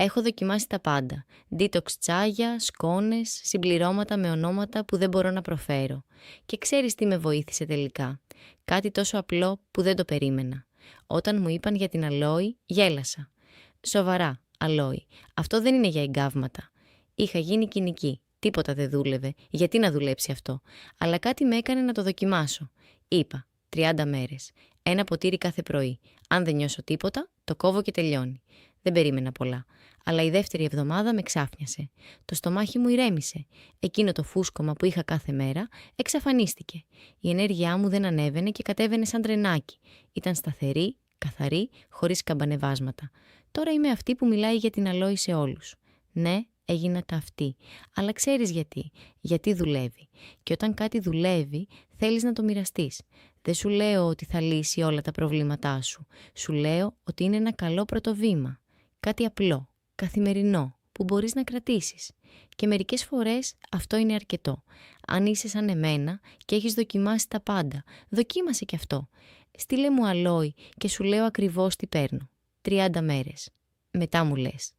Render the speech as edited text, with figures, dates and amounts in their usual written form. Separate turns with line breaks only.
Έχω δοκιμάσει τα πάντα. Detox τσάγια, σκόνες, συμπληρώματα με ονόματα που δεν μπορώ να προφέρω. Και ξέρεις τι με βοήθησε τελικά? Κάτι τόσο απλό που δεν το περίμενα. Όταν μου είπαν για την αλόη, γέλασα. Σοβαρά, αλόη. Αυτό δεν είναι για εγκάβματα. Είχα γίνει κοινική. Τίποτα δεν δούλευε. Γιατί να δουλέψει αυτό? Αλλά κάτι με έκανε να το δοκιμάσω. Είπα, 30 μέρες. Ένα ποτήρι κάθε πρωί. Αν δεν νιώσω τίποτα, το κόβω και τελειώνει. Δεν περίμενα πολλά. Αλλά η δεύτερη εβδομάδα με ξάφνιασε. Το στομάχι μου ηρέμησε. Εκείνο το φούσκωμα που είχα κάθε μέρα εξαφανίστηκε. Η ενέργειά μου δεν ανέβαινε και κατέβαινε σαν τρενάκι. Ήταν σταθερή, καθαρή, χωρίς καμπανεβάσματα. Τώρα είμαι αυτή που μιλάει για την αλόη σε όλους. Ναι, έγινα αυτή. Αλλά ξέρεις γιατί? Γιατί δουλεύει. Και όταν κάτι δουλεύει, θέλεις να το μοιραστείς. Δεν σου λέω ότι θα λύσει όλα τα προβλήματά σου. Σου λέω ότι είναι ένα καλό πρώτο βήμα. Κάτι απλό, καθημερινό, που μπορείς να κρατήσεις. Και μερικές φορές αυτό είναι αρκετό. Αν είσαι σαν εμένα και έχεις δοκιμάσει τα πάντα, δοκίμασε και αυτό. Στείλε μου αλόη και σου λέω ακριβώς τι παίρνω. 30 μέρες. Μετά μου λες.